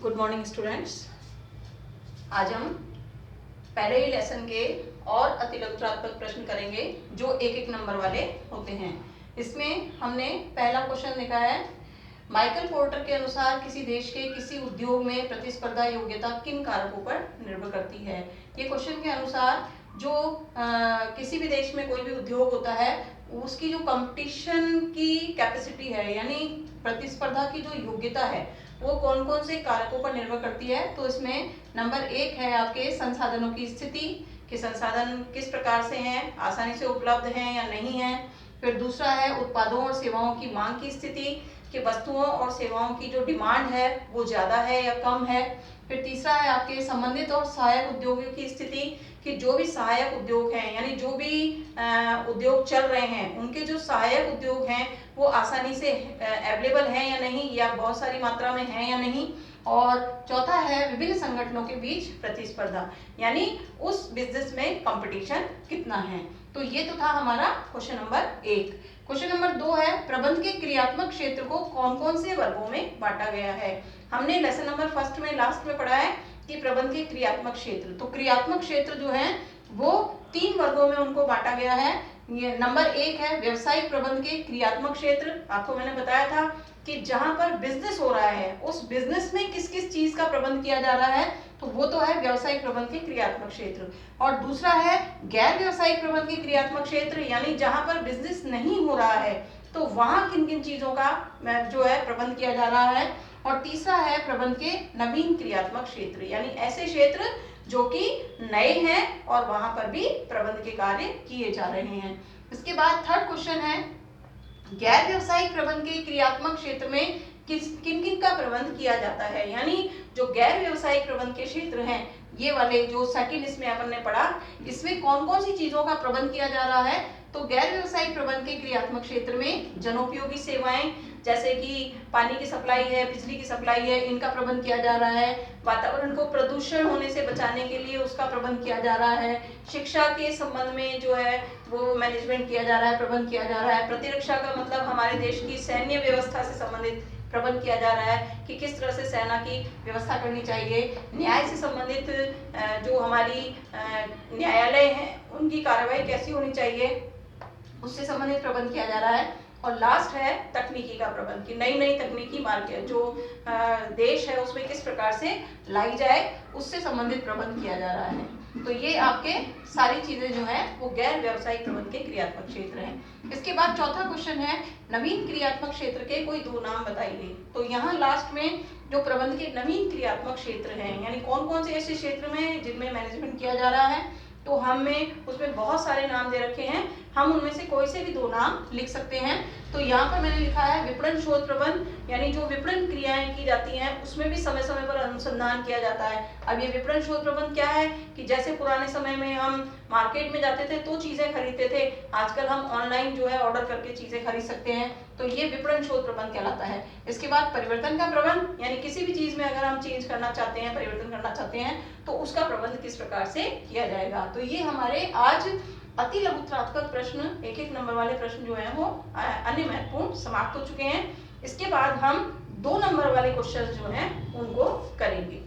Good morning students. आज हम पहले ही लेसन के और अतिलघुत्रात्मक प्रश्न करेंगे जो एक एक नंबर वाले होते हैं। इसमें हमने पहला क्वेश्चन लिखा है, माइकल पोर्टर के अनुसार किसी देश के किसी उद्योग में प्रतिस्पर्धा योग्यता किन कारकों पर निर्भर करती है। ये क्वेश्चन के अनुसार जो किसी भी देश में कोई भी उद्योग होता है उसकी जो कंपटीशन की कैपेसिटी है यानी प्रतिस्पर्धा की जो योग्यता है वो कौन कौन से कारकों पर निर्भर करती है। तो इसमें नंबर 1 है आपके संसाधनों की स्थिति, कि संसाधन किस प्रकार से हैं, आसानी से उपलब्ध हैं या नहीं है। फिर दूसरा है उत्पादों और सेवाओं की मांग की स्थिति, कि वस्तुओं और सेवाओं की जो डिमांड है वो ज़्यादा है या कम है। फिर तीसरा है आपके संबंधित और सहायक उद्योगों की स्थिति, कि जो भी सहायक उद्योग हैं यानी जो भी उद्योग चल रहे हैं उनके जो सहायक उद्योग हैं वो आसानी से अवेलेबल हैं या नहीं, या बहुत सारी मात्रा में हैं या नहीं। और चौथा है विभिन्न संगठनों के बीच प्रतिस्पर्धा, यानी उस बिजनेस में कंपटीशन कितना है। तो ये तो था हमारा क्वेश्चन नंबर 1। क्वेश्चन नंबर 2 है, प्रबंध के क्रियात्मक क्षेत्र को कौन कौन से वर्गों में बांटा गया है। हमने लेसन नंबर 1 में लास्ट में पढ़ा है कि प्रबंध के क्रियात्मक क्षेत्र, तो क्रियात्मक क्षेत्र जो है वो 3 वर्गों में उनको बांटा गया है। ये नंबर 1 है व्यवसायिक प्रबंध के क्रियात्मक क्षेत्र। आपको मैंने बताया था कि जहां पर बिजनेस हो रहा है उस बिजनेस में किस किस चीज का प्रबंध किया जा रहा है, तो वो तो है व्यवसायिक प्रबंध के क्रियात्मक क्षेत्र। और दूसरा है गैर व्यवसायिक प्रबंध के क्रियात्मक क्षेत्र, यानी जहां पर बिजनेस नहीं हो रहा है तो वहां किन किन चीजों का जो है प्रबंध किया जा रहा है। और तीसरा है प्रबंध के नवीन क्रियात्मक क्षेत्र, यानी ऐसे क्षेत्र जो कि नए हैं और वहां पर भी प्रबंध के कार्य किए जा रहे हैं। इसके बाद थर्ड क्वेश्चन है, गैर व्यवसायिक प्रबंध के क्रियात्मक क्षेत्र में किन किन का प्रबंध किया जाता है। यानी जो गैर व्यवसायिक प्रबंध के क्षेत्र हैं ये वाले जो सेकंड इसमें अपन ने पढ़ा, इसमें कौन कौन सी चीजों का प्रबंध किया जा रहा है। तो गैर व्यवसायिक प्रबंध के क्रियात्मक क्षेत्र में जनोपयोगी सेवाएं जैसे कि पानी की सप्लाई है, बिजली की सप्लाई है, इनका प्रबंध किया जा रहा है। वातावरण को प्रदूषण होने से बचाने के लिए उसका प्रबंध किया जा रहा है। शिक्षा के संबंध में जो है वो मैनेजमेंट किया जा रहा है, प्रबंध किया जा रहा है। प्रतिरक्षा का मतलब हमारे देश की सैन्य व्यवस्था से संबंधित प्रबंध किया जा रहा है कि किस तरह से सेना की व्यवस्था करनी चाहिए। न्याय से संबंधित जो हमारी न्यायालय हैं उनकी कार्रवाई कैसी होनी चाहिए, उससे संबंधित प्रबंध किया जा रहा है। और लास्ट है तकनीकी का प्रबंध, कि नई नई तकनीकी मार्केट जो देश है उसमें किस प्रकार से लाई जाए, उससे संबंधित प्रबंध किया जा रहा है। तो ये आपके सारी चीजें जो है वो गैर व्यवसायिक प्रबंध के क्रियात्मक क्षेत्र हैं। इसके बाद चौथा क्वेश्चन है, नवीन क्रियात्मक क्षेत्र के कोई 2 नाम बताइए। तो यहाँ लास्ट में जो प्रबंध के नवीन क्रियात्मक क्षेत्र हैं यानी कौन कौन से ऐसे क्षेत्र में जिनमें मैनेजमेंट किया जा रहा है, तो हमें उसमें बहुत सारे नाम दे रखे हैं, हम उनमें से कोई से भी 2 नाम लिख सकते हैं। तो यहाँ पर मैंने लिखा है विपणन शोध प्रबंध, यानी जो विपणन क्रियाएं की जाती हैं उसमें भी समय समय पर अनुसंधान किया जाता है। अब ये विपणन शोध प्रबंध क्या है कि जैसे पुराने समय में हम मार्केट में जाते थे तो चीजें खरीदते थे, आजकल हम ऑनलाइन जो है ऑर्डर करके चीजें खरीद सकते हैं, तो ये विपणन शोध प्रबंध कहलाता है। इसके बाद परिवर्तन का प्रबंध, यानी किसी भी चीज में अगर हम चेंज करना चाहते हैं, परिवर्तन करना चाहते हैं तो उसका प्रबंध किस प्रकार से किया जाएगा। तो ये हमारे आज अति लघुत्रात्मक प्रश्न, एक एक नंबर वाले प्रश्न जो है वो अन्य महत्वपूर्ण समाप्त हो चुके हैं। इसके बाद हम 2 नंबर वाले क्वेश्चन जो हैं उनको करेंगे।